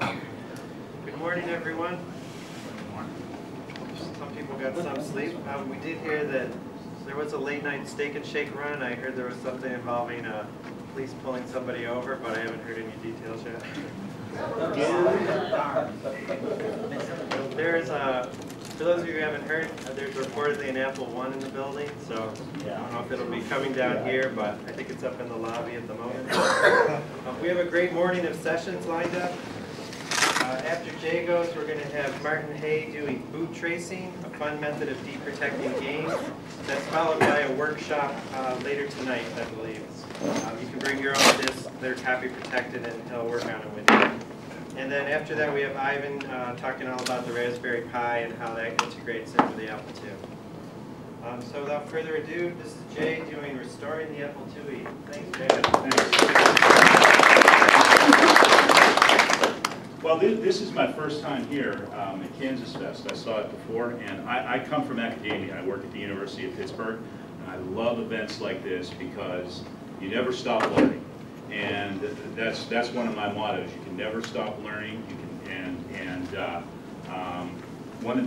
Good morning, everyone. Some people got some sleep. We did hear that there was a late night steak and shake run. I heard there was something involving police pulling somebody over, but I haven't heard any details yet. There's, for those of you who haven't heard, there's reportedly an Apple I in the building, so I don't know if it'll be coming down here, but I think it's up in the lobby at the moment. We have a great morning of sessions lined up. After Jay goes, we're going to have Martin Hay doing boot tracing, a fun method of deprotecting games. That's followed by a workshop later tonight, I believe. You can bring your own discs, they're copy protected, and he'll work on it with you. And then after that, we have Ivan talking all about the Raspberry Pi and how that integrates into the Apple II. So without further ado, this is Jay doing Restoring the Apple IIe. Thanks, Jay. Thanks. Well, this is my first time here at KansasFest. I saw it before, and I come from academia. I work at the University of Pittsburgh, and I love events like this because you never stop learning. And that's one of my mottos. You can never stop learning. You can, one of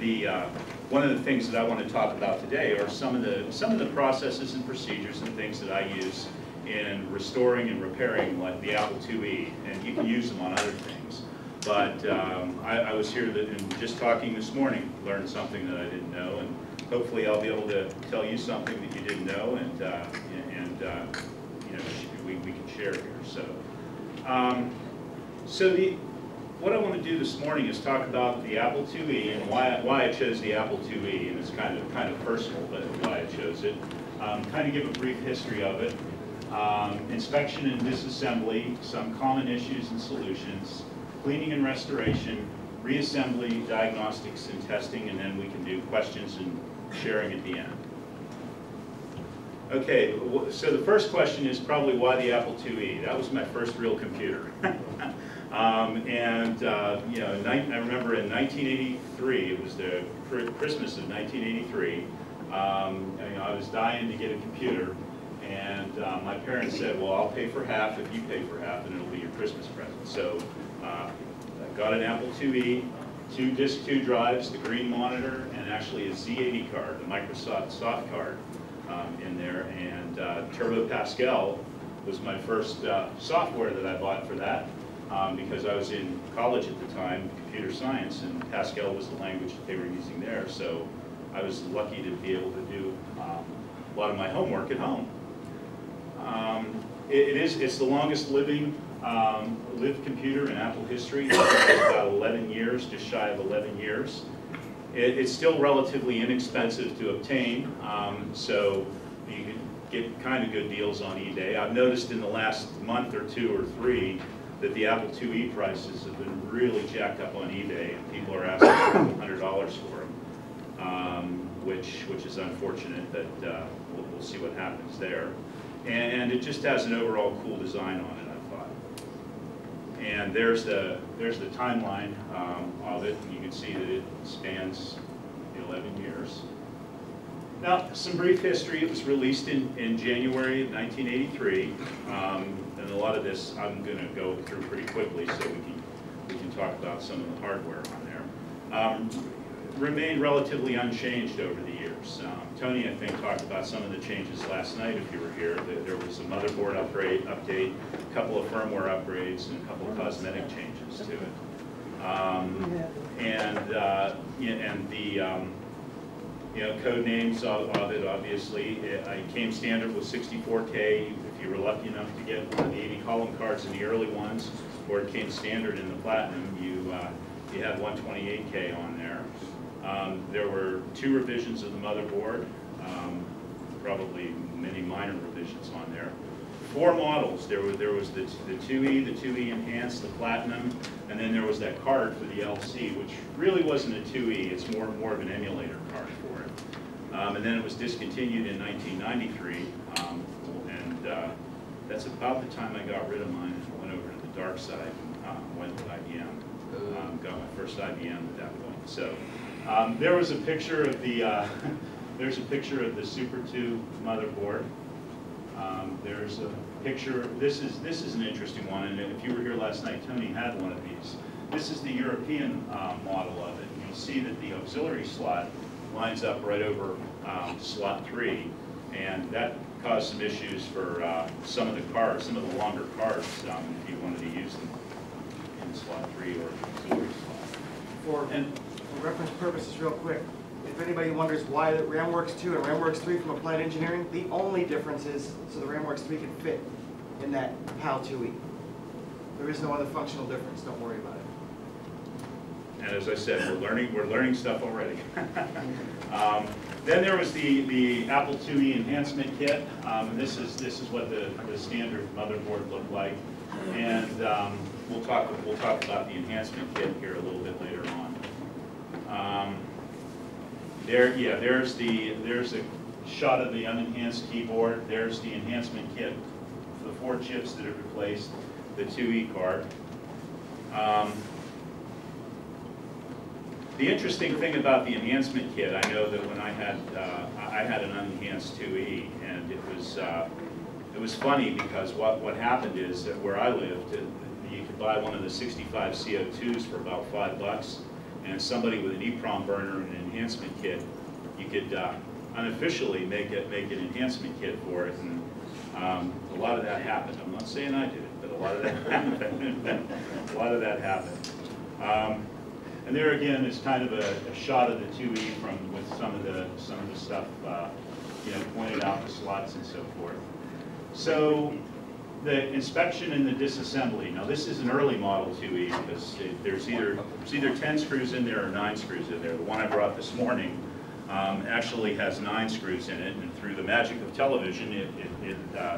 the things that I want to talk about today are some of the processes and procedures and things that I use in restoring and repairing, like the Apple IIe, and you can use them on other things. But I was here and just talking this morning, learned something that I didn't know, and hopefully I'll be able to tell you something that you didn't know, and you know, we can share here. So, what I want to do this morning is talk about the Apple IIe and why I chose the Apple IIe, and it's kind of personal, but why I chose it. Kind of give a brief history of it. Inspection and disassembly, some common issues and solutions. Cleaning and restoration, reassembly, diagnostics and testing, and then we can do questions and sharing at the end. Okay, so the first question is probably why the Apple IIe. That was my first real computer. You know, I remember in 1983, it was the Christmas of 1983, you know, I was dying to get a computer, and my parents said, well, I'll pay for half if you pay for half, and it'll be your Christmas present. So I got an Apple IIe, 2 drives, the green monitor, and actually a Z80 card, the Microsoft soft card in there. And Turbo Pascal was my first software that I bought for that because I was in college at the time, computer science, and Pascal was the language that they were using there. So I was lucky to be able to do a lot of my homework at home. It's the longest lived computer in Apple history. It's about 11 years, just shy of 11 years. It's still relatively inexpensive to obtain, so you can get kind of good deals on eBay. I've noticed in the last month or 2 or 3 that the Apple IIe prices have been really jacked up on eBay, and people are asking $100 for them, which is unfortunate. But we'll see what happens there. And it just has an overall cool design on it, I thought. And there's the timeline of it. You can see that it spans 11 years. Now, some brief history. It was released in January of 1983. And a lot of this I'm going to go through pretty quickly so we can talk about some of the hardware on there. Remained relatively unchanged over the years. Tony, I think, talked about some of the changes last night if you were here. There was a motherboard update, a couple of firmware upgrades, and a couple of cosmetic changes to it. The code names of it, obviously. It came standard with 64K. If you were lucky enough to get one of the 80-column cards in the early ones, or it came standard in the Platinum, you had 128K on there. There were 2 revisions of the motherboard, probably many minor revisions on there. 4 models. There was the IIe, the IIe Enhanced, the Platinum, and then there was that card for the LC, which really wasn't a IIe. It's more of an emulator card for it. And then it was discontinued in 1993, and that's about the time I got rid of mine and went over to the dark side and went with IBM. Got my first IBM at that point. So. There was a picture of the there's a picture of the Super 2 motherboard. There's a picture. This is an interesting one, and if you were here last night, Tony had one of these. this is the European model of it. You'll see that the auxiliary slot lines up right over slot 3, and that caused some issues for some of the cars, some of the longer cars, if you wanted to use them in slot 3 or auxiliary slot. For reference purposes, real quick, if anybody wonders why the RamWorks 2 and RamWorks 3 from Applied Engineering, the only difference is so the RamWorks 3 can fit in that PAL IIe. There is no other functional difference. Don't worry about it. And as I said, we're learning stuff already. Then there was the Apple IIe enhancement kit. This is what the standard motherboard looked like, and we'll talk about the enhancement kit here a little bit later on. There's a shot of the unenhanced keyboard. There's the enhancement kit for the 4 chips that have replaced the IIe card. The interesting thing about the enhancement kit, I know that when I had an unenhanced IIe, and it was funny because what happened is that where I lived, you could buy one of the 65 CO2s for about $5, and somebody with an EEPROM burner and an enhancement kit, you could unofficially make an enhancement kit for it, and a lot of that happened. I'm not saying I did it, but a lot of that happened. A lot of that happened. And there again is kind of a shot of the IIe with some of the stuff pointed out, the slots and so forth. So the inspection and the disassembly. Now this is an early model IIe because there's either 10 screws in there or 9 screws in there. The one I brought this morning actually has 9 screws in it, and through the magic of television,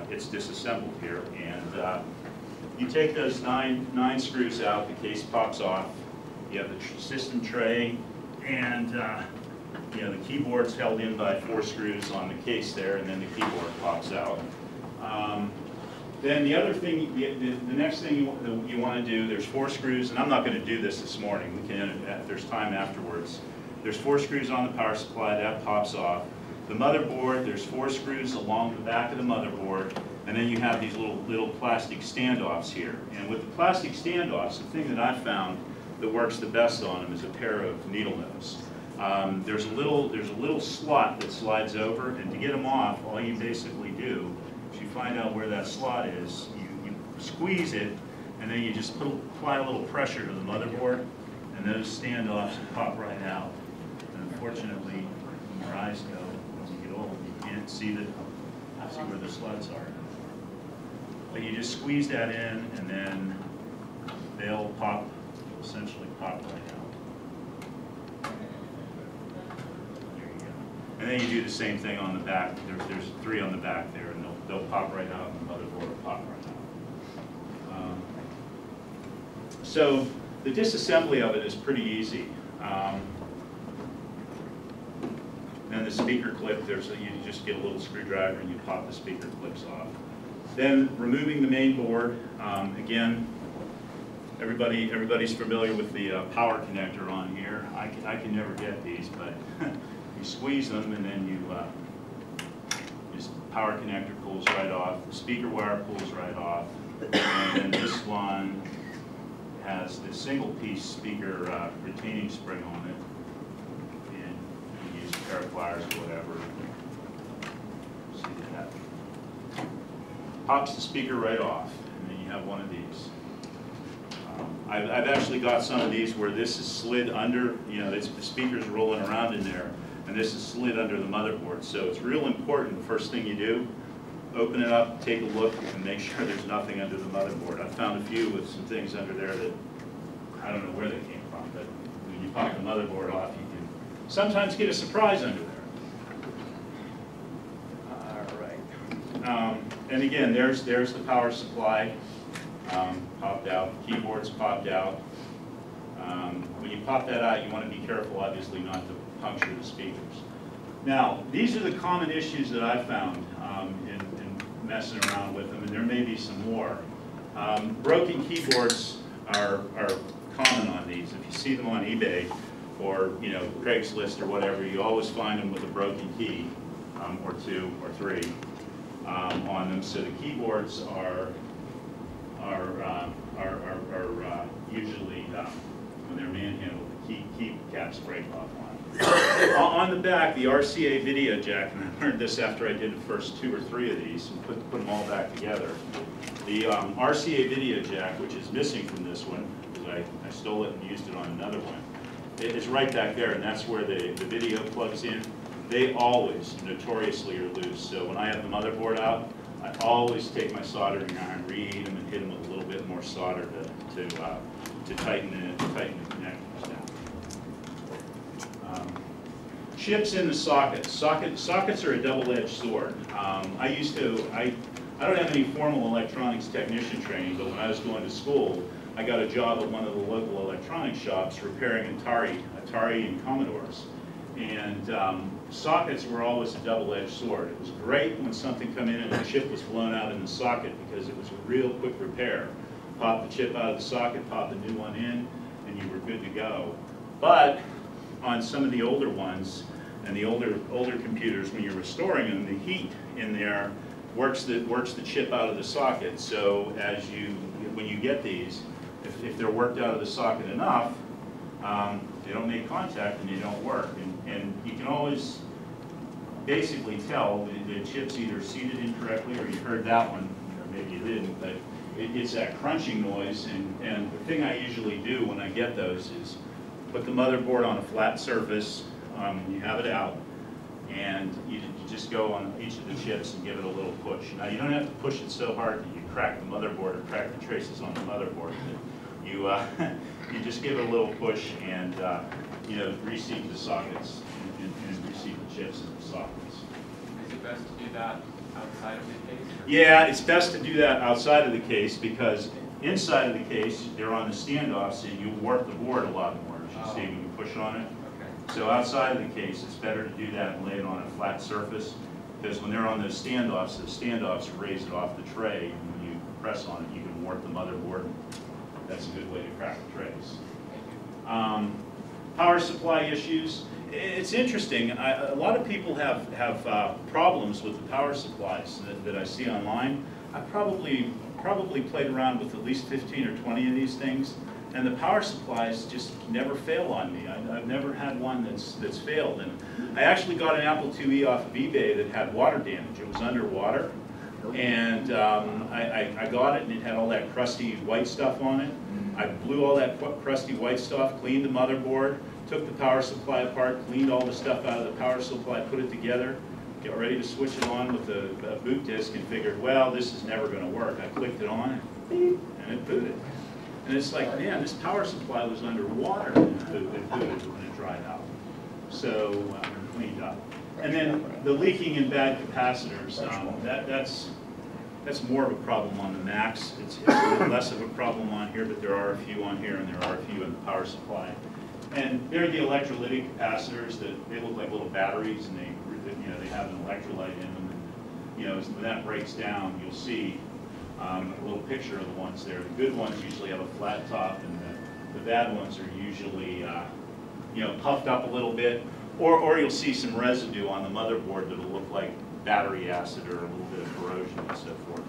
it's disassembled here. And you take those nine screws out, the case pops off. You have the system tray, and the keyboard's held in by 4 screws on the case there, and then the keyboard pops out. Then the other thing, the next thing you want to do, there's 4 screws, and I'm not going to do this morning. We can, if there's time afterwards. There's 4 screws on the power supply, that pops off. The motherboard, there's 4 screws along the back of the motherboard, and then you have these little plastic standoffs here. And with the plastic standoffs, the thing that I found that works the best on them is a pair of needle nose. There's a little slot that slides over, and to get them off, all you basically do is you find out where that slot is, you squeeze it, and then you just apply a little pressure to the motherboard, and those standoffs pop right out. And unfortunately, when your eyes go, when you get old, you can't see where the slots are. But you just squeeze that in, and then they'll pop. Essentially pop right out. There you go. And then you do the same thing on the back. There's 3 on the back there, and they'll pop right out, and the motherboard will pop right out. So the disassembly of it is pretty easy. Then the speaker clip, you just get a little screwdriver and you pop the speaker clips off. Then removing the main board, again. Everybody's familiar with the power connector on here. I can never get these, but you squeeze them, and then this power connector pulls right off. The speaker wire pulls right off, and then this one has the single-piece speaker retaining spring on it, and you use a pair of pliers or whatever. See that? Pops the speaker right off, and then you have one of these. I've actually got some of these where this is slid under, the speaker's rolling around in there, and this is slid under the motherboard. So it's real important, the first thing you do, open it up, take a look, and make sure there's nothing under the motherboard. I found a few with some things under there that I don't know where they came from, but when you pop the motherboard off, you can sometimes get a surprise under there. All right. And again, there's the power supply. Popped out, keyboards popped out. When you pop that out, you want to be careful, obviously, not to puncture the speakers. Now, these are the common issues that I found in messing around with them, and there may be some more. Broken keyboards are common on these. If you see them on eBay or Craigslist or whatever, you always find them with a broken key or 2 or 3 on them. So the keyboards are usually when they're manhandled, the key caps break off on. On the back, the RCA video jack, and I learned this after I did the first 2 or 3 of these and put them all back together. The RCA video jack, which is missing from this one, because I stole it and used it on another one, it is right back there, and that's where the video plugs in. They always notoriously are loose, so when I have the motherboard out, I always take my soldering iron, reheat them, and hit them with a little bit more solder to tighten the connectors down. Chips in the sockets. Sockets are a double-edged sword. I don't have any formal electronics technician training, but when I was going to school, I got a job at one of the local electronics shops repairing Atari and Commodores. And sockets were always a double-edged sword. It was great when something come in and the chip was blown out in the socket because it was a real quick repair. Pop the chip out of the socket, pop a new one in, and you were good to go. But on some of the older ones and the older computers, when you're restoring them, the heat in there works the chip out of the socket. So when you get these, if they're worked out of the socket enough, they don't make contact and they don't work. And you can always basically tell the chip's either seated incorrectly, or you heard that one, or maybe you didn't, but it's that crunching noise. And the thing I usually do when I get those is put the motherboard on a flat surface, you have it out, and you just go on each of the chips and give it a little push. Now you don't have to push it so hard that you crack the motherboard or crack the traces on the motherboard. You just give it a little push and reseat the sockets and reseat the chips in the sockets. Is it best to do that outside of the case? Yeah, it's best to do that outside of the case because inside of the case, they're on the standoffs and you warp the board a lot more, as you see when you push on it. So outside of the case, it's better to do that and lay it on a flat surface, because when they're on those standoffs, the standoffs raise it off the tray, and when you press on it, you can warp the motherboard. That's a good way to crack the trays. Power supply issues. It's interesting. A lot of people have problems with the power supplies that I see online. I've probably played around with at least 15 or 20 of these things. And the power supplies just never fail on me. I've never had one that's failed. And I actually got an Apple IIe off of eBay that had water damage. It was underwater. And I got it and it had all that crusty white stuff on it. I blew all that crusty white stuff, cleaned the motherboard, took the power supply apart, cleaned all the stuff out of the power supply, put it together, got ready to switch it on with a boot disk and figured, well, this is never going to work. I clicked it on and it booted. And it's like, man, this power supply was underwater and it booted when it dried out. So cleaned up. And then the leaking in bad capacitors, that's more of a problem on the Macs. It's a bit less of a problem on here, but there are a few on here and there are a few in the power supply. And they're the electrolytic capacitors that they look like little batteries, and they have an electrolyte in them. And, when that breaks down, you'll see a little picture of the ones there. The good ones usually have a flat top, and the bad ones are usually puffed up a little bit, or you'll see some residue on the motherboard that'll look like battery acid or a little bit of corrosion and so forth.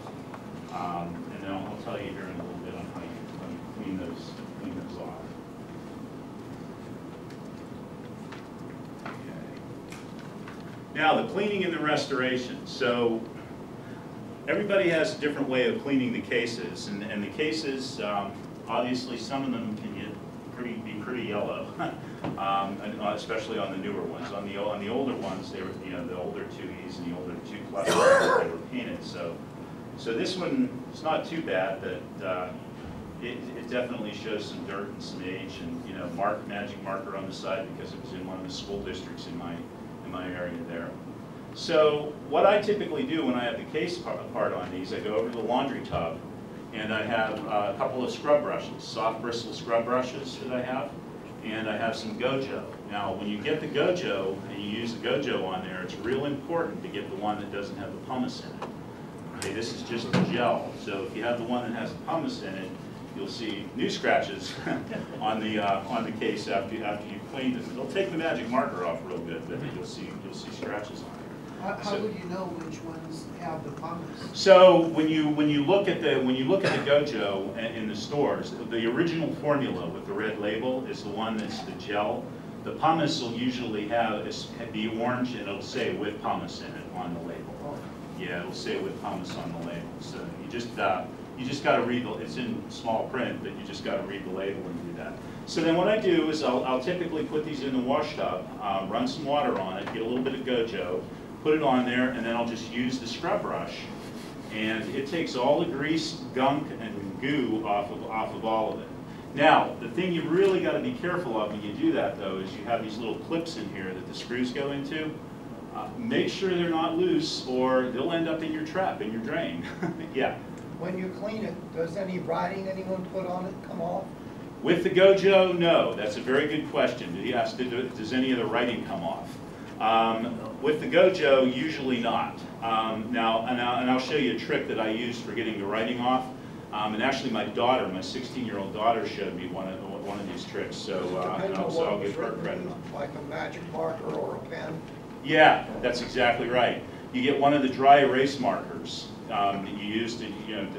And then I'll tell you here in a little bit on how you clean those off. Now the cleaning and the restoration. So everybody has a different way of cleaning the cases, and the cases, obviously some of them can be pretty yellow, especially on the newer ones. On the older ones, they were the older 2Es and the older 2 Plus, they were painted. So this one is not too bad, but it definitely shows some dirt and some age, and magic marker on the side because it was in one of the school districts in my area there. So what I typically do when I have the case part on these, I go over to the laundry tub and I have a couple of scrub brushes, soft bristle scrub brushes that I have, and I have some Gojo. Now when you get the Gojo and you use the Gojo on there, it's real important to get the one that doesn't have the pumice in it. Okay, this is just a gel, so if you have the one that has the pumice in it, you'll see new scratches on the case after you've cleaned it. It'll take the magic marker off real good, but you'll see scratches on it. How would you know which ones have the pumice? So when you look at the Gojo in the stores, the original formula with the red label is the one that's the gel. The pumice will usually be orange, and it'll say with pumice in it on the label. Yeah, it'll say with pumice on the label. So you just got to read it's in small print, but you just got to read the label and do that. So then what I do is I'll typically put these in the wash tub, run some water on it, get a little bit of Gojo, put it on there, and then I'll just use the scrub brush, and it takes all the grease, gunk, and goo off of all of it. Now, the thing you really got to be careful of when you do that, though, is you have these little clips in here that the screws go into. Make sure they're not loose, or they'll end up in your trap, in your drain. Yeah. When you clean it, does any writing anyone put on it come off? With the Gojo, no. That's a very good question. Does any of the writing come off? With the Gojo, usually not. Now, I'll show you a trick that I use for getting the writing off. And actually, my 16-year-old daughter showed me one of these tricks. So I'll give her credit. Like a magic marker or a pen? Yeah, that's exactly right. You get one of the dry erase markers that you use to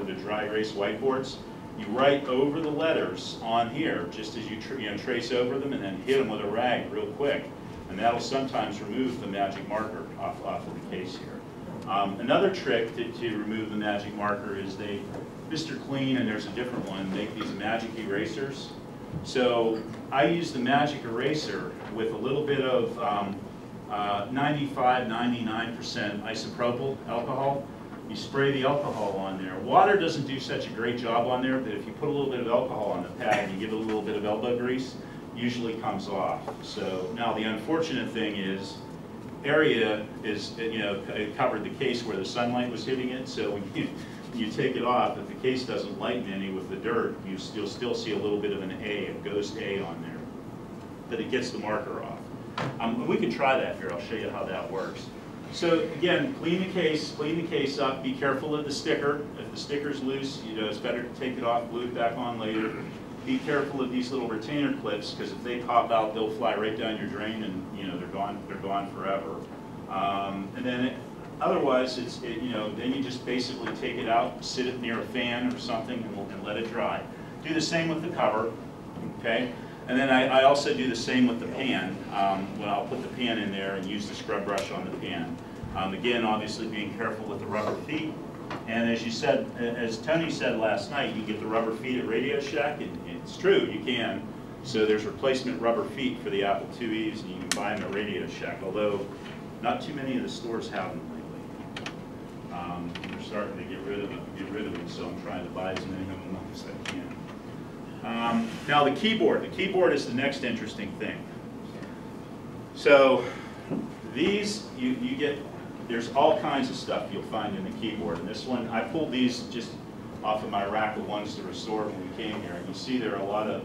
the dry erase whiteboards. You write over the letters on here, just as you trace over them, and then hit them with a rag real quick. And that'll sometimes remove the magic marker off of the case here. Another trick to remove the magic marker is Mr. Clean, and there's a different one, make these magic erasers. So I use the magic eraser with a little bit of 95–99% isopropyl alcohol. You spray the alcohol on there. Water doesn't do such a great job on there, but if you put a little bit of alcohol on the pad and you give it a little bit of elbow grease, usually comes off. So now the unfortunate thing is, area is, it covered the case where the sunlight was hitting it, so when you take it off, if the case doesn't lighten any with the dirt, you'll still see a little bit of a ghost A on there, but it gets the marker off. We can try that here. I'll show you how that works. So again, clean the case up. Be careful of the sticker. If the sticker's loose, it's better to take it off, glue it back on later. Be careful of these little retainer clips, because if they pop out, they'll fly right down your drain, and they're gone forever. And then otherwise, then you just basically take it out, sit it near a fan or something, and let it dry. Do the same with the cover, okay? And then I also do the same with the pan, when I'll put the pan in there and use the scrub brush on the pan. Again, obviously being careful with the rubber feet. And as Tony said last night, you get the rubber feet at Radio Shack, and it's true, you can. So there's replacement rubber feet for the Apple IIes, and you can buy them at Radio Shack, although not too many of the stores have them lately. They're starting to get rid of them, so I'm trying to buy as many of them as I can. Now the keyboard is the next interesting thing. So these, there's all kinds of stuff you'll find in the keyboard. And this one, I pulled these just off of my rack of ones to restore when we came here. And you see there are a lot of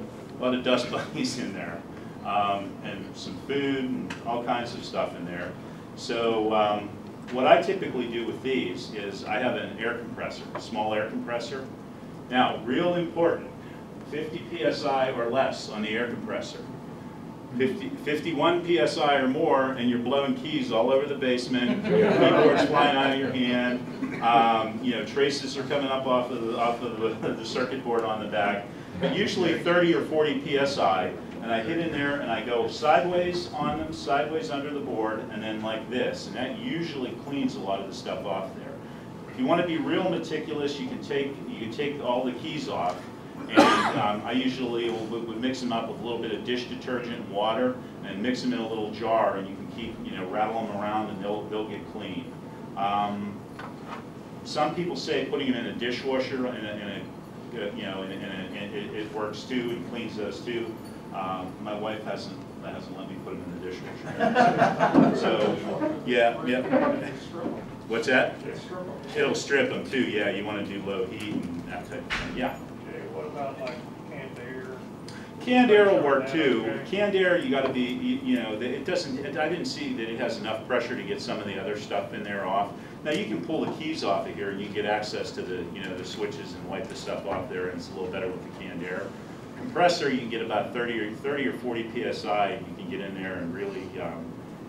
dust bunnies in there, and some food and all kinds of stuff in there. So what I typically do with these is I have an air compressor, a small air compressor. Now, real important, 50 PSI or less on the air compressor. 51 PSI or more, and you're blowing keys all over the basement, your keyboard's flying out of your hand, traces are coming up off of the circuit board on the back. But usually 30 or 40 PSI, and I hit in there and I go sideways on them, sideways under the board, and then like this, and that usually cleans a lot of the stuff off there. If you want to be real meticulous, you can take all the keys off. And I usually would mix them up with a little bit of dish detergent and water, and mix them in a little jar, and you can keep, rattle them around, and they'll get clean. Some people say putting them in a dishwasher, it works too, and cleans those too. My wife hasn't let me put them in the dishwasher. So, yeah. What's that? It'll strip them too. Yeah, you want to do low heat and that type of thing. Yeah. What about like canned air? Canned air will work too. Canned air, you got to be, it doesn't. I didn't see that it has enough pressure to get some of the other stuff in there off. Now you can pull the keys off of here, and you can get access to the, the switches and wipe the stuff off there, and it's a little better with the canned air. Compressor, you can get about 30 or 40 PSI. You can get in there and really,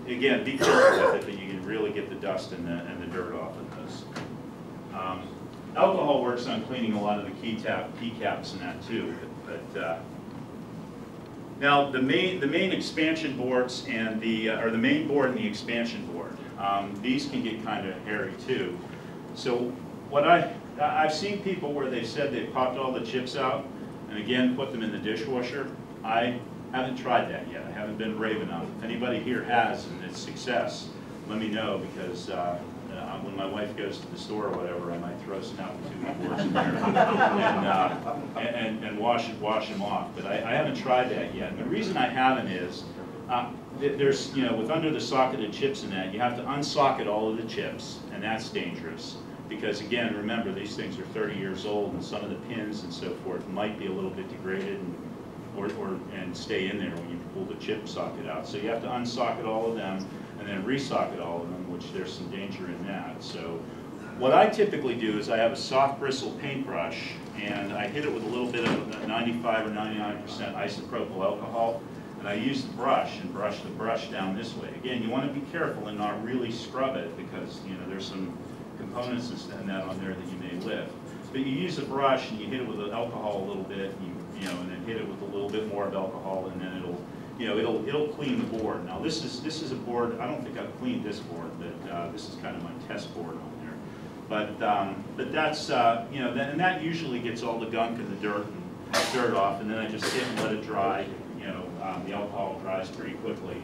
again, be careful with it, but you can really get the dust and the dirt off of those. Alcohol works on cleaning a lot of the keycaps and that too. But now the main expansion boards and or the main board and the expansion board, these can get kind of hairy too. So what I've seen people where they said they popped all the chips out and again put them in the dishwasher. I haven't tried that yet. I haven't been brave enough. If anybody here has and it's success, let me know, because when my wife goes to the store or whatever, I might throw some Apple IIe boards in there and wash them off. But I haven't tried that yet. And the reason I haven't is there's, with under the socketed chips in that, you have to unsocket all of the chips, and that's dangerous. Because again, remember, these things are 30 years old, and some of the pins and so forth might be a little bit degraded and stay in there when you pull the chip socket out. So you have to unsocket all of them and then resocket all of them, which there's some danger in that. So what I typically do is I have a soft bristle paintbrush and I hit it with a little bit of 95 or 99% isopropyl alcohol, and I use the brush and brush the brush down this way. Again, you want to be careful and not really scrub it, because there's some components and that on there that you may lift. But you use the brush and you hit it with the alcohol a little bit, and then hit it with a little bit more of alcohol, and then it'll clean the board. Now this is a board. I don't think I've cleaned this board, but this is kind of my test board on there. But that's and that usually gets all the gunk and the dirt off, and then I just sit and let it dry. The alcohol dries pretty quickly.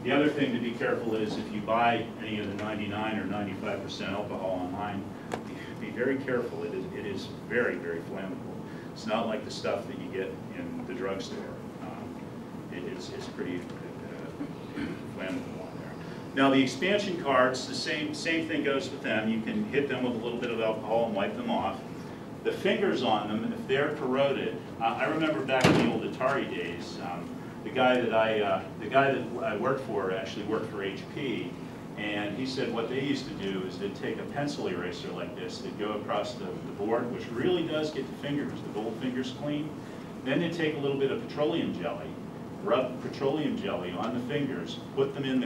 The other thing to be careful is if you buy any of the 99 or 95% alcohol online, be very careful. It is very, very flammable. It's not like the stuff that you get in the drugstore. It's pretty flammable on there. Now the expansion cards, the same thing goes with them. You can hit them with a little bit of alcohol and wipe them off. The fingers on them, if they're corroded, I remember back in the old Atari days, the guy that I worked for actually worked for HP, and he said what they used to do is they'd take a pencil eraser like this, they'd go across the board, which really does get the gold fingers clean. Then they'd take a little bit of petroleum jelly, rub petroleum jelly on the fingers, put them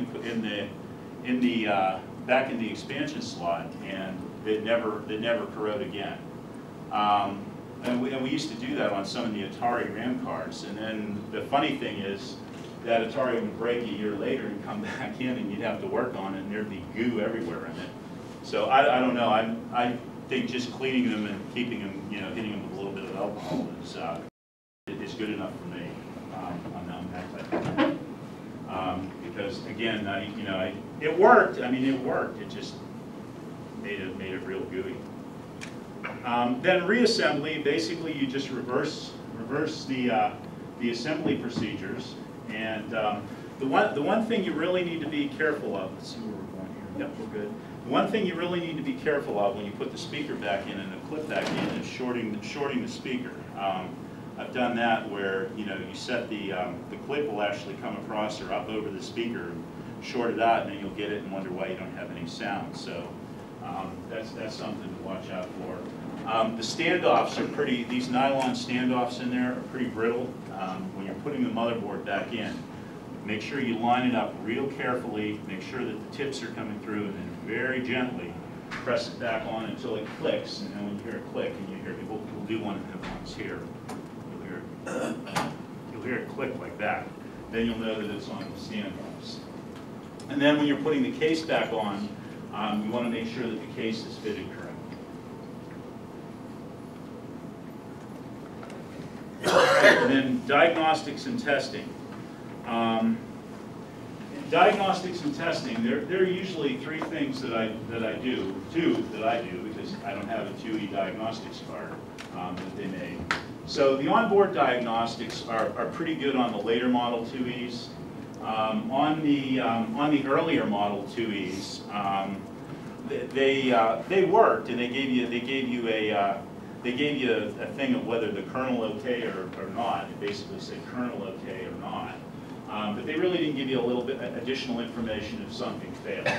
back in the expansion slot, and they'd never corrode again. And we used to do that on some of the Atari RAM cards. And then the funny thing is that Atari would break a year later and come back in, and you'd have to work on it, and there'd be goo everywhere in it. So I don't know. I think just cleaning them and keeping them, hitting them with a little bit of alcohol is good enough for me on that type of thing. Because again, it worked. I mean, it worked. It just made it real gooey. Then reassembly, basically you just reverse the assembly procedures, and the one thing you really need to be careful of. Let's see where we're going here. Yep, we're good. The one thing you really need to be careful of when you put the speaker back in and the clip back in is shorting the speaker. I've done that where you set the clip will actually come across or up over the speaker and short it out, and then you'll get it and wonder why you don't have any sound. So that's something to watch out for. The standoffs are these nylon standoffs in there are pretty brittle. When you're putting the motherboard back in, make sure you line it up real carefully, make sure that the tips are coming through, and then very gently press it back on until it clicks. And then when you hear it click, and you hear we'll do one of them ones here, you'll hear it click like that. Then you'll know that it's on the standoffs. And then when you're putting the case back on, you want to make sure that the case is fitted correctly. And then diagnostics and testing. Diagnostics and testing, there are usually three things that I do, because I don't have a IIe diagnostics card that they made. So the onboard diagnostics are pretty good on the later Model IIes. On the earlier Model IIes, they worked, and they gave you a thing of whether the kernel okay or not. It basically said kernel okay or not. But they really didn't give you a little bit additional information if something failed.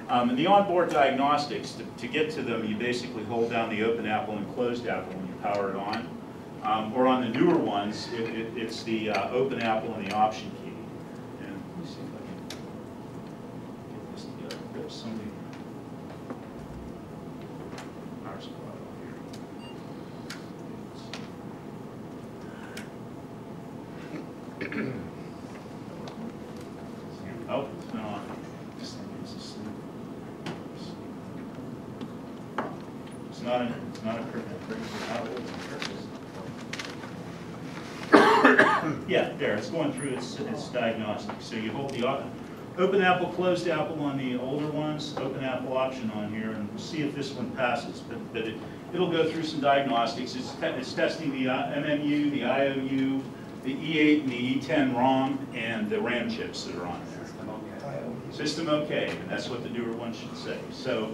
And the onboard diagnostics, to get to them, you basically hold down the open Apple and closed Apple when you power it on. Or on the newer ones, it's the open Apple and the option key. And let me see if I can somebody power supply here. Oh, it's not on. This thing is asleep. It's not a yeah, there, it's going through its diagnostics. So you hold the open Apple, closed Apple on the older ones, open Apple option on here, and we'll see if this one passes. But it'll go through some diagnostics. It's testing the MMU, the IOU, the E8 and the E10 ROM, and the RAM chips that are on there. System okay, and that's what the newer one should say. So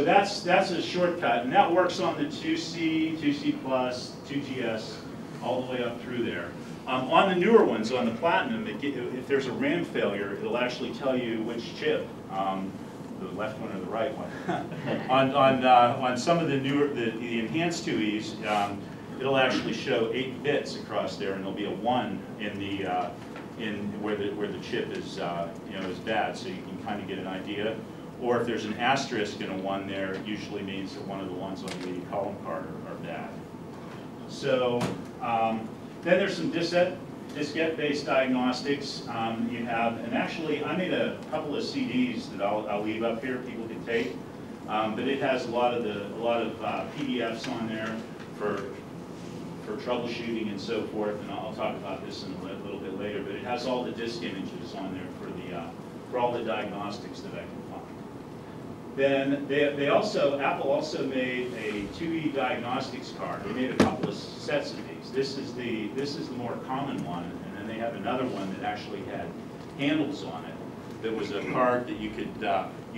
that's a shortcut, and that works on the 2C, 2C+, 2GS, all the way up through there. On the newer ones, on the Platinum, if there's a RAM failure, it'll actually tell you which chip, the left one or the right one. on some of the newer, the enhanced 2Es, it'll actually show 8 bits across there, and there'll be a 1 in the where the chip is is bad, so you can kind of get an idea. Or if there's an asterisk in a 1 there, it usually means that one of the ones on the leading column card are bad. So then there's some diskette-based diagnostics. You have, and actually I made a couple of CDs that I'll leave up here, people can take. But it has a lot of PDFs on there for troubleshooting and so forth, and I'll talk about this in a little bit later. But it has all the disk images on there for all the diagnostics that I can find. Then Apple also made a 2E diagnostics card. They made a couple of sets of these. This is the more common one, and then they have another one that actually had handles on it. That was a card that you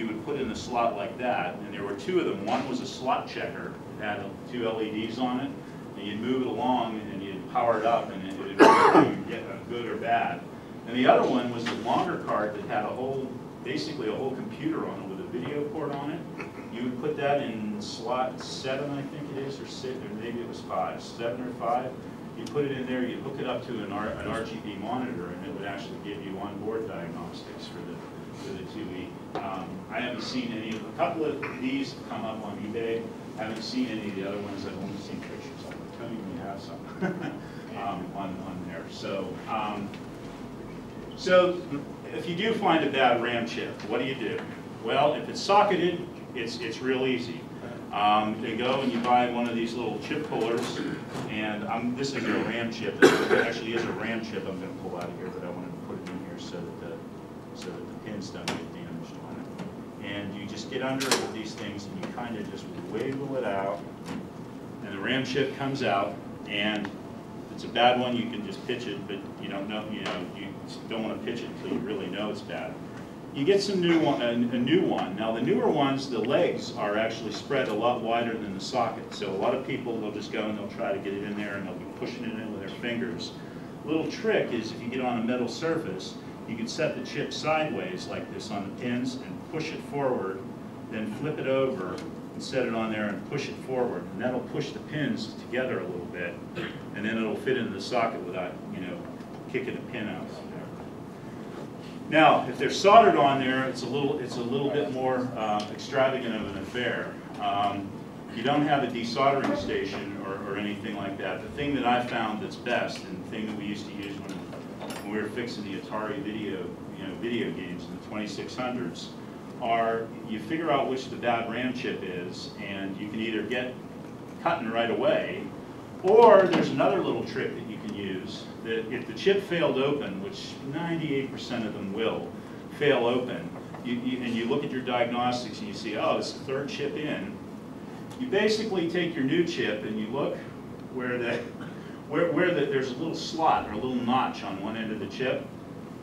would put in a slot like that, and there were 2 of them. One was a slot checker. It had 2 LEDs on it, and you'd move it along and you'd power it up, and it would get good or bad. And the other one was a longer card that had basically a whole computer on it with a video port on it. You would put that in slot 7, I think it is, or 6, or maybe it was 5, 7 or 5. You put it in there, you hook it up to an RGB monitor, and it would actually give you onboard diagnostics for the 2E. I haven't seen a couple of these have come up on eBay. I haven't seen any of the other ones. I've only seen pictures of them. Tony may have some on there. So if you do find a bad RAM chip, what do? Well, if it's socketed, it's real easy. You go and you buy one of these little chip pullers, and this is a RAM chip. It actually is a RAM chip I'm going to pull out of here, but I wanted to put it in here so that the pins don't get damaged on it. And you just get under it with these things, and you kind of just wiggle it out, and the RAM chip comes out. And if it's a bad one, you can just pitch it, but you don't know. You don't want to pitch it until you really know it's bad. You get some a new one. Now the newer ones, the legs are actually spread a lot wider than the socket. So a lot of people will just go and they'll try to get it in there and they'll be pushing it in with their fingers. A little trick is if you get on a metal surface, you can set the chip sideways like this on the pins and push it forward, then flip it over and set it on there and push it forward. And that'll push the pins together a little bit, and then it'll fit into the socket without, kicking a pin out. Now, if they're soldered on there, it's a little bit more extravagant of an affair. You don't have a desoldering station or anything like that. The thing that I found that's best, and the thing that we used to use when we were fixing the Atari video games in the 2600s, are you figure out which the bad RAM chip is, and you can either get cutting right away, or there's another little trick that you can use, that if the chip failed open, which 98% of them will fail open, and you look at your diagnostics and you see, oh, it's the 3rd chip in, you basically take your new chip and you look where there's a little slot or a little notch on one end of the chip.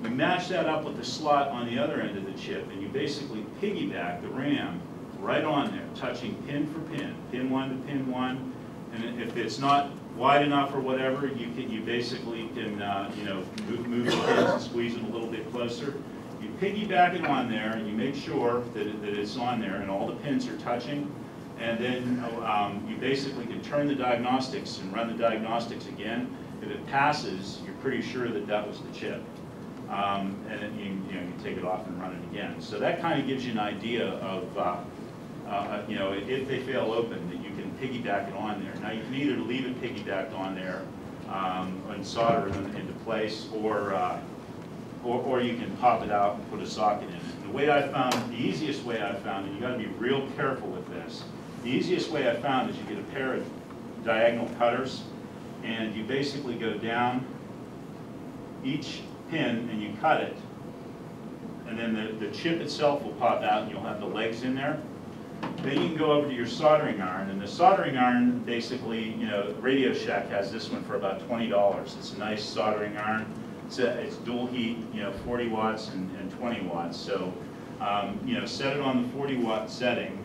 You match that up with the slot on the other end of the chip, and you basically piggyback the RAM right on there, touching pin for pin, pin 1 to pin 1. And if it's not wide enough or whatever, you basically can move the pins and squeeze them a little bit closer. You piggyback it on there, and you make sure that it's on there, and all the pins are touching. And then you basically can turn the diagnostics and run the diagnostics again. If it passes, you're pretty sure that was the chip. and then you take it off and run it again. So that kind of gives you an idea of if they fail open, that you can piggyback it on there. Now you can either leave it piggybacked on there and solder them into place, or you can pop it out and put a socket in it. The way I found, the easiest way I found, and you got to be real careful with this. The easiest way I found is you get a pair of diagonal cutters, and you basically go down each pin and you cut it, and then the chip itself will pop out and you'll have the legs in there. Then you can go over to your soldering iron, and the soldering iron basically, Radio Shack has this one for about $20. It's a nice soldering iron. It's dual heat, 40 watts and 20 watts. So, set it on the 40-watt setting,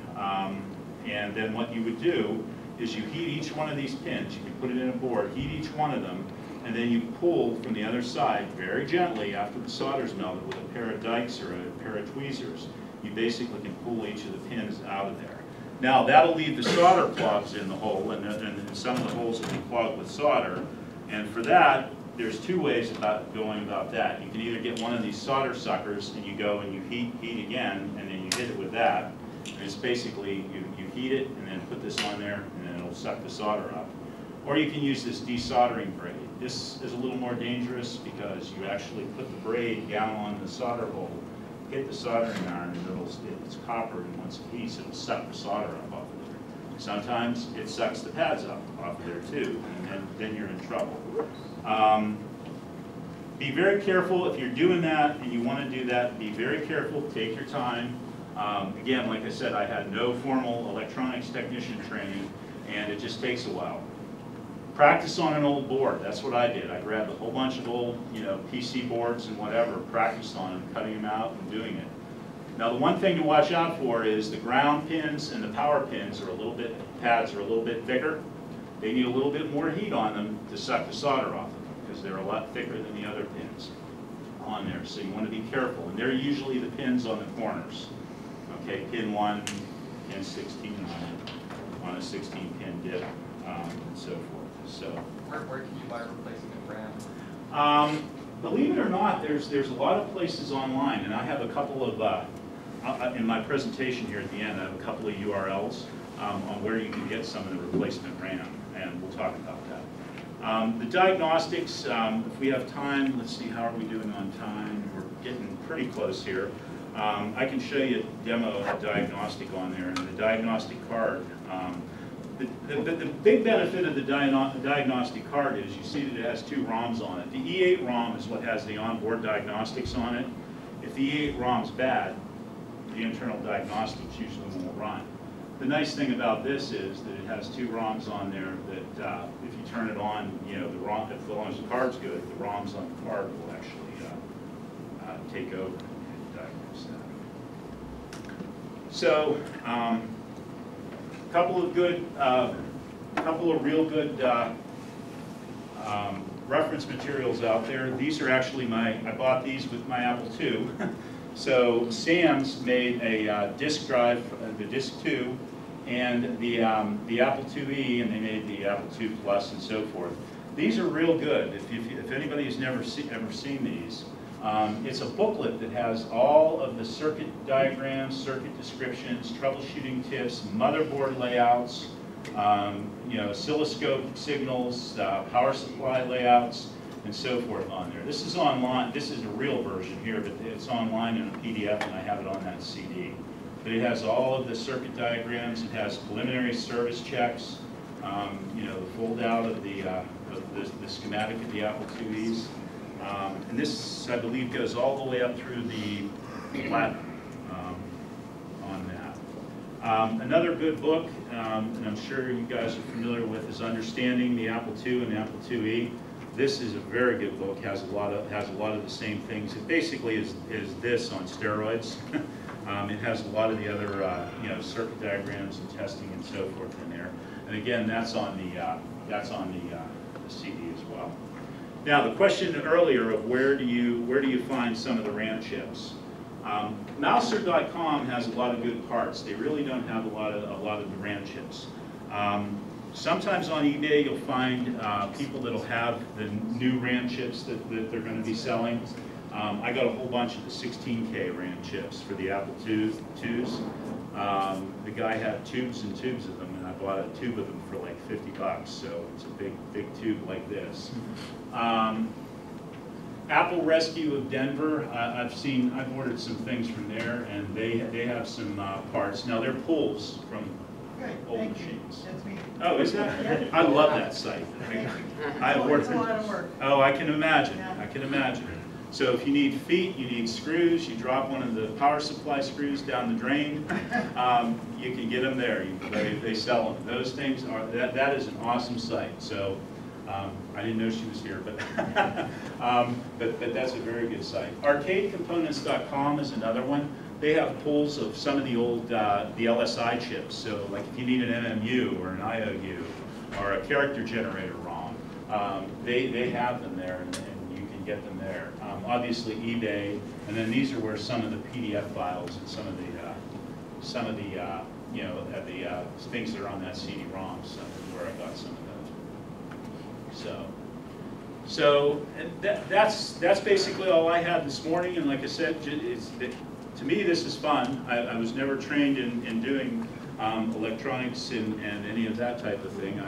and then what you would do is you heat each one of these pins. You can put it in a board, heat each one of them, and then you pull from the other side very gently after the solder's melted with a pair of dikes or a pair of tweezers. You basically can pull each of the pins out of there. Now that'll leave the solder plugs in the hole, and some of the holes will be plugged with solder. And for that, there's two ways about going about that. You can either get one of these solder suckers and you go and you heat again, and then you hit it with that. And it's basically, you heat it and then put this on there, and then it'll suck the solder up. Or you can use this desoldering braid. This is a little more dangerous because you actually put the braid down on the solder hole, hit the soldering iron, and it's copper, and once it heats, it'll suck the solder up off of there. Sometimes it sucks the pads up off of there too, and then you're in trouble. Be very careful if you're doing that and you want to do that. Be very careful, take your time. Again, like I said, I had no formal electronics technician training, and it just takes a while. Practice on an old board. That's what I did. I grabbed a whole bunch of old, PC boards and whatever, practiced on them, cutting them out and doing it. Now the one thing to watch out for is the ground pins and the power pins are pads are a little bit thicker. They need a little bit more heat on them to suck the solder off of them, because they're a lot thicker than the other pins on there. So you want to be careful. And they're usually the pins on the corners. Okay, pin 1, pin 16 on a 16-pin dip, and so forth. So, where can you buy replacement RAM? Believe it or not, there's a lot of places online, and I have a couple of, in my presentation here at the end, I have a couple of URLs on where you can get some of the replacement RAM, and we'll talk about that. The diagnostics, if we have time, let's see, how are we doing on time? We're getting pretty close here. I can show you a demo of a diagnostic on there, and the diagnostic card. The big benefit of the diagnostic card is you see that it has 2 ROMs on it. The E8 ROM is what has the onboard diagnostics on it. If the E8 ROM's bad, the internal diagnostics usually won't run. The nice thing about this is that it has 2 ROMs on there that if you turn it on, the ROM, as long as the card's good, the ROMs on the card will actually take over and diagnose that. So, couple of real good reference materials out there. These are actually I bought these with my Apple II. So Sam's made a disk drive, the Disk 2, and the Apple IIe, and they made the Apple II Plus and so forth. These are real good. If anybody has ever seen these, it's a booklet that has all of the circuit diagrams, circuit descriptions, troubleshooting tips, motherboard layouts, oscilloscope signals, power supply layouts, and so forth on there. This is online. This is a real version here, but it's online in a PDF, and I have it on that CD. But it has all of the circuit diagrams. It has preliminary service checks, the fold out of the schematic of the Apple IIes. And this, I believe, goes all the way up through the platinum on that. Another good book, and I'm sure you guys are familiar with, is Understanding the Apple II and the Apple IIe. This is a very good book. Has a lot of the same things. It basically is this on steroids. It has a lot of the other circuit diagrams and testing and so forth in there. And again, that's on the CD as well. Now, the question earlier of where do you find some of the RAM chips? Mouser.com has a lot of good parts. They really don't have a lot of the RAM chips. Sometimes on eBay you'll find people that'll have the new RAM chips that they're going to be selling. I got a whole bunch of the 16K RAM chips for the Apple IIs. The guy had tubes and tubes of them, and I bought a tube of them for like $50, so it's a big tube like this. Apple Rescue of Denver, I've ordered some things from there, and they have some parts. Now they're pulls from old machines. That's me. Oh, is that? I love that site. I worked. It's a lot of work. Oh, I can imagine. I can imagine. So if you need feet, you need screws, you drop one of the power supply screws down the drain, you can get them there. They sell them. Those things are, that is an awesome site. So I didn't know she was here, but, but that's a very good site. ArcadeComponents.com is another one. They have pulls of some of the old, the LSI chips. So like if you need an MMU or an IOU or a character generator ROM, they have them there, and you can get them there. Obviously eBay, and then these are where some of the PDF files and some of the you know, the things that are on that CD-ROM, so where I got some of those. So that's basically all I had this morning, and like I said, to me this is fun. I was never trained in doing electronics and any of that type of thing.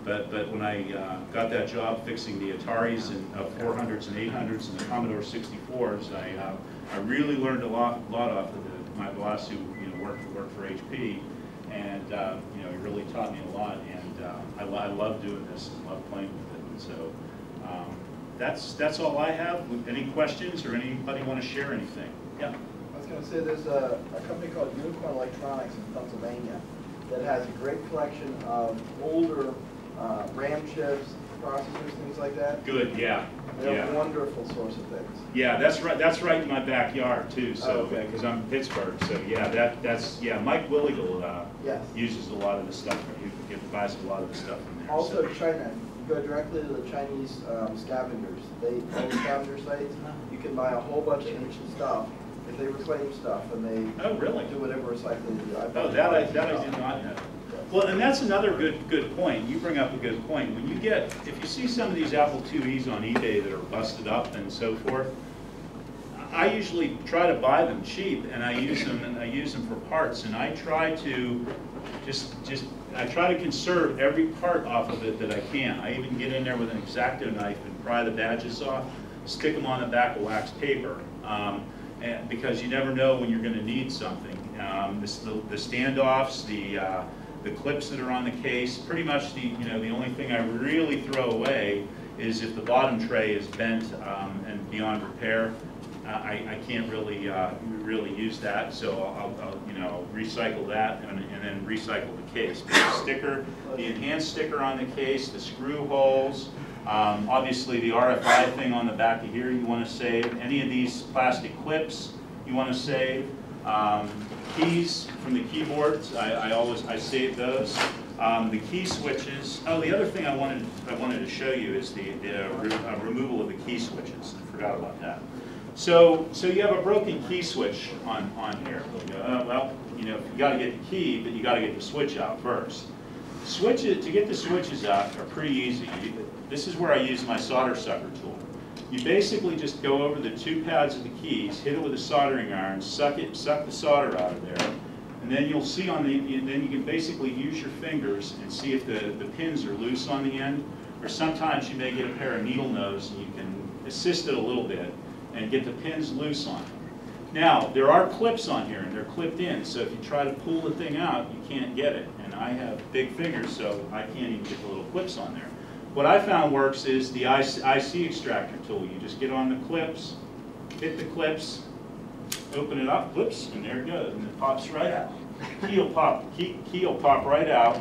But when I got that job fixing the Ataris and 400s and 800s and the Commodore 64s, I really learned a lot off of my boss, who worked for HP, and he really taught me a lot. And I love doing this and love playing with it. And so that's all I have. Any questions or anybody want to share anything? Yeah. I was going to say there's a company called Unicorn Electronics in Pennsylvania that has a great collection of older RAM chips, processors, things like that. Good, yeah. They're a wonderful source of things. Yeah, that's right. That's right in my backyard too. So because I'm in Pittsburgh, so yeah, that's Mike Willigal yes. uses a lot of the stuff. He buys a lot of the stuff from there. Also, so. China. You go directly to the Chinese scavengers. Old scavenger sites. You can buy a whole bunch of ancient stuff. If they reclaim stuff, and they really do whatever recycling they do. That I did not know. Well, and that's another good point. You bring up a good point. When if you see some of these Apple IIes on eBay that are busted up and so forth, I usually try to buy them cheap, and I use them for parts, and I try to I try to conserve every part off of it that I can. I even get in there with an X-Acto knife and pry the badges off, stick them on the back of wax paper, and because you never know when you're going to need something. The standoffs, the clips that are on the case, pretty much the only thing I really throw away is if the bottom tray is bent and beyond repair. I can't really use that, so I'll recycle that and then recycle the case. But the sticker, the enhanced sticker on the case, the screw holes, obviously the RFI thing on the back of here you want to save. Any of these plastic clips you want to save. Keys from the keyboards, I save those. The key switches. Oh, the other thing I wanted to show you is the removal of the key switches. I forgot about that. So you have a broken key switch on here. Well, you got to get the key, but you got to get the switch out first. Switches, to get the switches out, are pretty easy. This is where I use my solder sucker tool. You basically just go over the two pads of the keys, hit it with a soldering iron, suck the solder out of there, and then you'll see then you can basically use your fingers and see if the pins are loose on the end, or sometimes you may get a pair of needle nose and you can assist it a little bit and get the pins loose on them. Now, there are clips on here, and they're clipped in, so if you try to pull the thing out, you can't get it. And I have big fingers, so I can't even get the little clips on there. What I found works is the IC extractor tool. You just get on the clips, hit the clips, open it up, whoops, and there it goes, and it pops right out. Key will pop right out.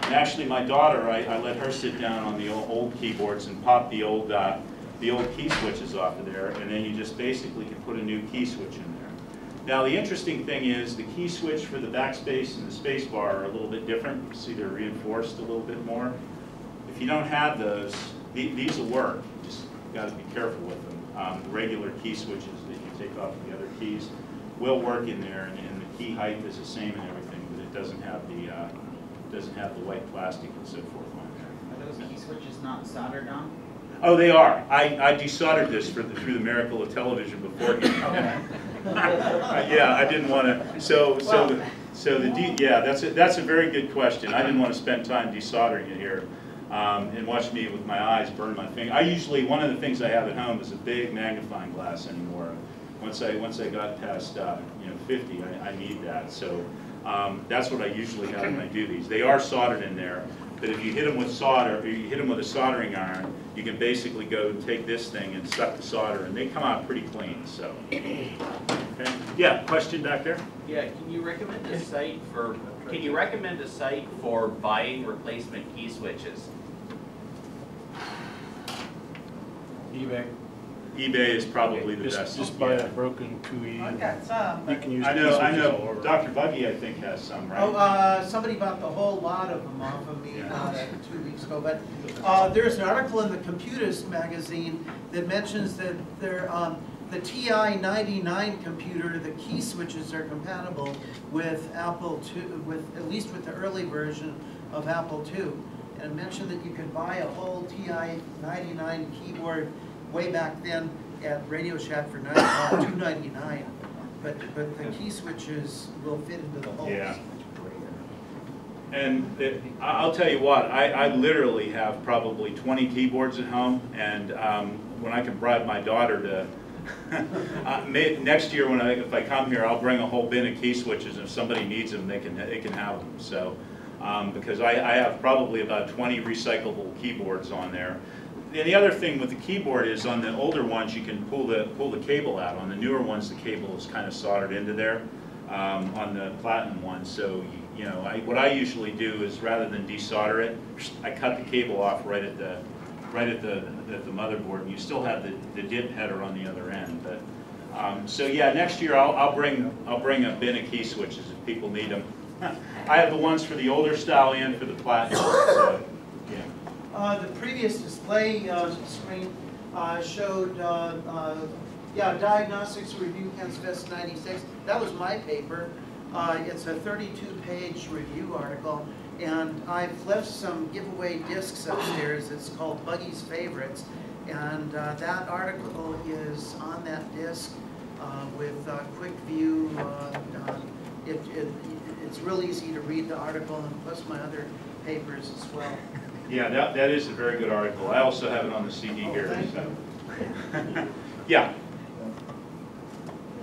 And actually, my daughter, I let her sit down on the old keyboards and pop the old key switches off of there, and then you just basically can put a new key switch in there. Now, the interesting thing is the key switch for the backspace and the space bar are a little bit different. You see they're reinforced a little bit more. If you don't have those, these will work. You just got to be careful with them. The regular key switches that you take off the other keys will work in there, and the key height is the same and everything, but it doesn't have the white plastic and so forth on there. Are those key switches not soldered on? Oh, they are. I desoldered this through the miracle of television beforehand. Yeah, I didn't want to. That's a very good question. I didn't want to spend time desoldering it here and watch me with my eyes burn my finger. One of the things I have at home is a big magnifying glass anymore. Once I got past 50, I need that. So that's what I usually have when I do these. They are soldered in there. But if you hit them with solder, or you hit them with a soldering iron, you can basically go take this thing and suck the solder, and they come out pretty clean. So, okay. Yeah, question back there? Yeah, can you recommend a site for buying replacement key switches? eBay. eBay is probably the best. Just buy a broken IIe. I've got some. You can use I key switches all know. over. Dr. Buggy, I think, has some, right? Oh, somebody bought the whole lot of them off of me 2 weeks ago. But there's an article in the Computers magazine that mentions that the TI 99 computer, the key switches are compatible with Apple II, at least with the early version of Apple II. And it mentioned that you could buy a whole TI 99 keyboard way back then at Radio Shack for $2.99, but the key switches will fit into the holes. Yeah. And I'll tell you what, I literally have probably 20 keyboards at home, and when I can bribe my daughter to, next year if I come here, I'll bring a whole bin of key switches. If somebody needs them, they can have them. So, because I have probably about 20 recyclable keyboards on there. And the other thing with the keyboard is on the older ones you can pull the cable out. On the newer ones the cable is kind of soldered into there. On the platinum ones, so what I usually do is rather than desolder it, I cut the cable off right at the motherboard, and you still have the dip header on the other end. But so yeah, next year I'll bring a bin of key switches if people need them. I have the ones for the older style and for the platinum. So, yeah. The previous display screen showed Diagnostics Review KansasFest '96. That was my paper. It's a 32-page review article, and I've left some giveaway discs upstairs. It's called Buggy's Favorites, and that article is on that disc with quick view. It's real easy to read the article, and plus my other papers as well. Yeah, that is a very good article. I also have it on the CD here. So. Yeah.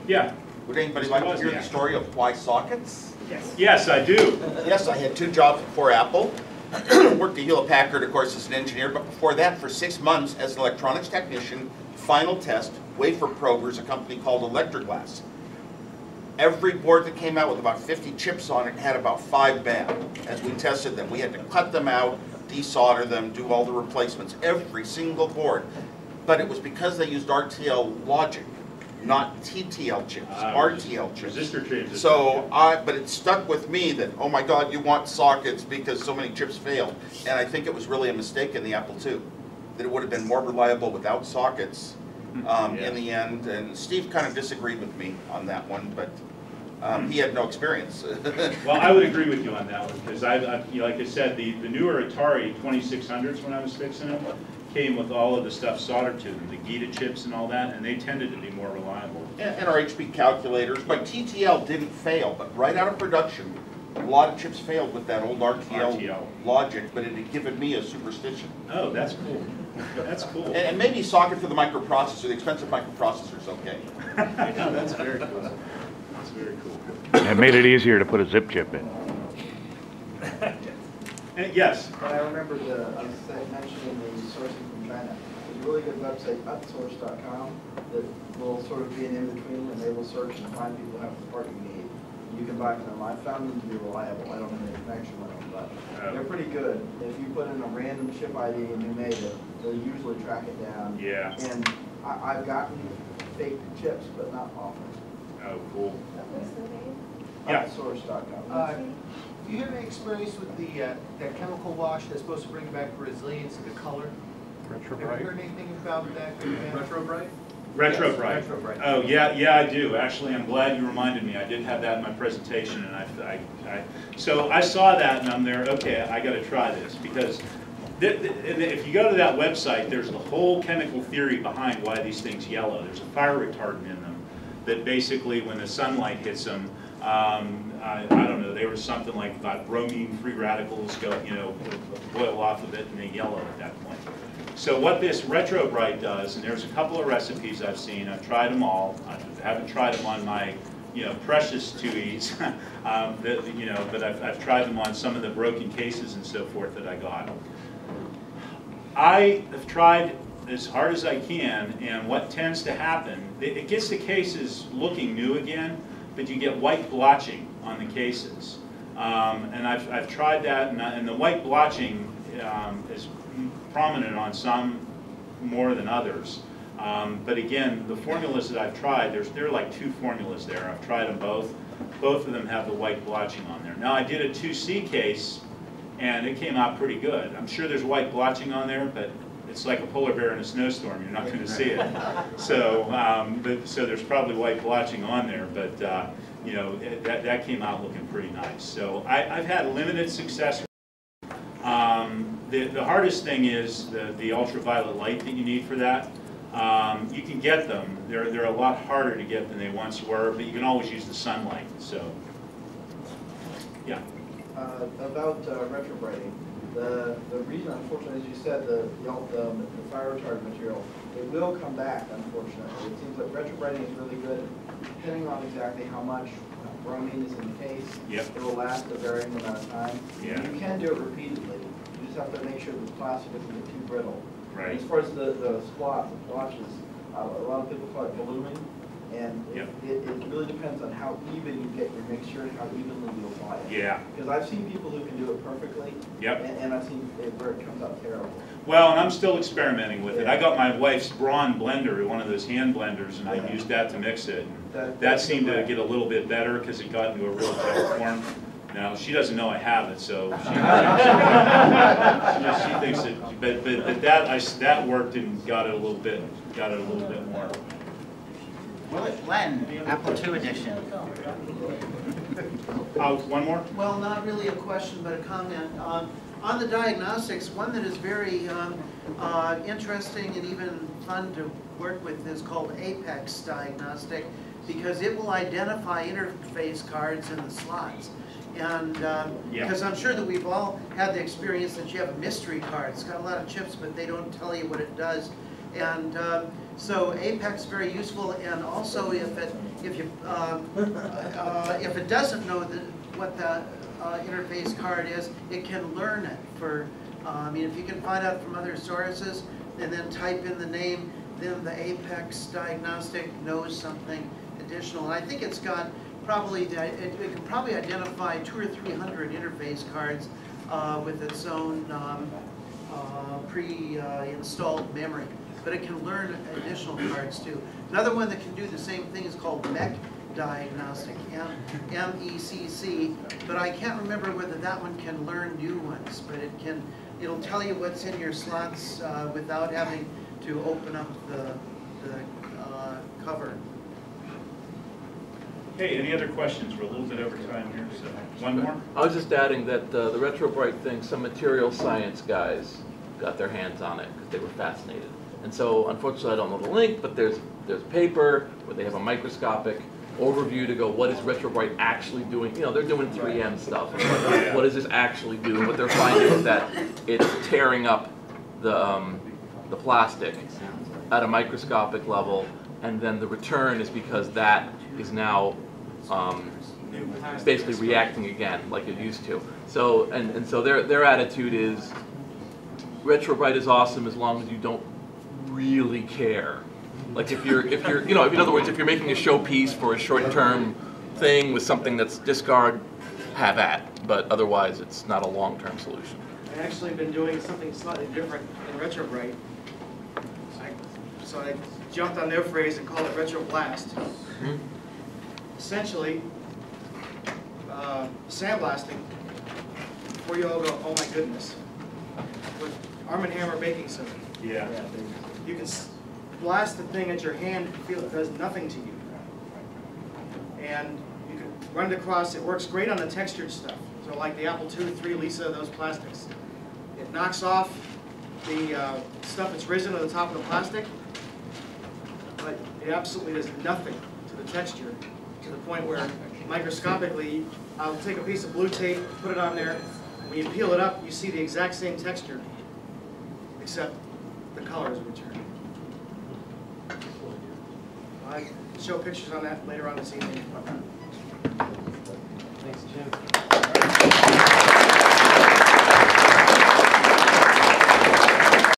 Yeah. Would anybody like to hear the story of why sockets? Yes. Yes, I do. Yes, I had 2 jobs before Apple. Worked at Hewlett-Packard, of course, as an engineer, but before that, for 6 months as an electronics technician, final test, wafer probers, a company called Electroglass. Every board that came out with about 50 chips on it had about 5 bad. As we tested them, we had to cut them out, desolder them, do all the replacements, every single board. But it was because they used RTL logic, not TTL chips, RTL chips. Resistor transistor. So, but it stuck with me that, oh my God, you want sockets because so many chips failed. And I think it was really a mistake in the Apple II, that it would have been more reliable without sockets in the end. And Steve kind of disagreed with me on that one, but he had no experience. Well, I would agree with you on that one, because like I said, the newer Atari 2600s when I was fixing them came with all of the stuff soldered to them, the Gita chips and all that, and they tended to be more reliable. And our HP calculators, but TTL didn't fail, but right out of production, a lot of chips failed with that old RTL logic, but it had given me a superstition. Oh, that's cool. That's cool. And maybe socket for the microprocessor, the expensive microprocessor is okay. No, that's very cool. That's very cool. It made it easier to put a zip chip in. Yes? But I remember I was mentioning the sourcing from China. There's a really good website, upsource.com, that will sort of be an in-between, and they will search and find people who have the part you need. You can buy from them. I found them to be reliable. I don't have any connection with them, but they're pretty good. If you put in a random chip ID and you made it, they'll usually track it down. Yeah. And I've gotten fake chips, but not often. Oh, cool. What's the name? Yeah. Upsource.com. Do you have any experience with that chemical wash that's supposed to bring back resilience to the color? RetroBrite. Have you heard anything about that? RetroBrite? RetroBrite. Yes, RetroBrite. Oh, yeah, I do. Actually, I'm glad you reminded me. I did have that in my presentation, and so I saw that, and I'm there. Okay, I got to try this, because And if you go to that website, there's the whole chemical theory behind why these things yellow. There's a fire retardant in them that basically, when the sunlight hits them, I don't know, they were something like about bromine free radicals go, boil off of it and they yellow at that point. So what this RetroBrite does, and there's a couple of recipes I've seen, I've tried them all. I haven't tried them on my, precious 2Es, but I've tried them on some of the broken cases and so forth that I got. I have tried as hard as I can, and what tends to happen, it gets the cases looking new again, but you get white blotching on the cases. And I've tried that, and the white blotching is prominent on some more than others. But again, the formulas that I've tried, there are like 2 formulas there. I've tried them both. Both of them have the white blotching on there. Now I did a 2C case, and it came out pretty good. I'm sure there's white blotching on there, but it's like a polar bear in a snowstorm. You're not going to see it. So, so there's probably white blotching on there, but that came out looking pretty nice. So I've had limited success. The hardest thing is the ultraviolet light that you need for that. You can get them. They're a lot harder to get than they once were, but you can always use the sunlight. So, yeah. About RetroBriting, the reason, unfortunately, as you said, the fire retardant material, it will come back, unfortunately. It seems like RetroBriting is really good, depending on exactly how much bromine is in the case. Yep. It will last a varying amount of time. Yeah. You can do it repeatedly. You just have to make sure the plastic doesn't get too brittle. Right. As far as the splotches, a lot of people call it ballooning, and Yep. it really depends on how even you get your mixture and how evenly you apply it. Yeah. Because I've seen people who can do it perfectly, Yep. and I've seen it where it comes out terrible. Well, and I'm still experimenting with it. I got my wife's Braun blender, one of those hand blenders, and I used that to mix it. That seemed to get a little bit better because it got into a real tight form. Now, she doesn't know I have it, so she thinks that, but that worked and got it a little bit more. Will it blend Apple II edition? One more? Well, not really a question, but a comment. On the diagnostics, one that is very interesting and even fun to work with is called Apex Diagnostic, because it will identify interface cards in the slots. And because I'm sure that we've all had the experience that you have a mystery card. It's got a lot of chips, but they don't tell you what it does. And so Apex is very useful. And also, if it doesn't know what the interface card is, it can learn it. I mean, if you can find out from other sources and then type in the name, then the Apex Diagnostic knows something additional. And I think it's got probably it can probably identify 200 or 300 interface cards with its own pre-installed memory. But it can learn additional cards too. Another one that can do the same thing is called MEC Diagnostic, M-E-C-C. But I can't remember whether that one can learn new ones. But it'll tell you what's in your slots without having to open up the cover. Hey, any other questions? We're a little bit over time here, so one more? I was just adding that the RetroBrite thing, some material science guys got their hands on it because they were fascinated. And so, unfortunately, I don't know the link, but there's a paper where they have a microscopic overview to go, what is RetroBrite actually doing? You know, they're doing 3M stuff. What does this actually do? What they're finding is that it's tearing up the plastic at a microscopic level, and then the return is because that is now basically reacting again like it used to. So and so their attitude is RetroBrite is awesome as long as you don't really care. Like if you're in other words, if you're making a showpiece for a short-term thing with something that's discard, have at. But otherwise, it's not a long-term solution. I've actually been doing something slightly different in RetroBrite. So I jumped on their phrase and called it Retroblast. Essentially, sandblasting, before you all go, oh my goodness, with Arm & Hammer baking soda. Yeah. You can blast the thing at your hand and feel it does nothing to you. And you can run it across, it works great on the textured stuff. So like the Apple IIe, Lisa, those plastics. It knocks off the stuff that's risen on the top of the plastic, but it absolutely does nothing to the texture, to the point where microscopically, I'll take a piece of blue tape, put it on there, when you peel it up, you see the exact same texture, except the color is returned. I show pictures on that later on this evening. Thanks, Jim.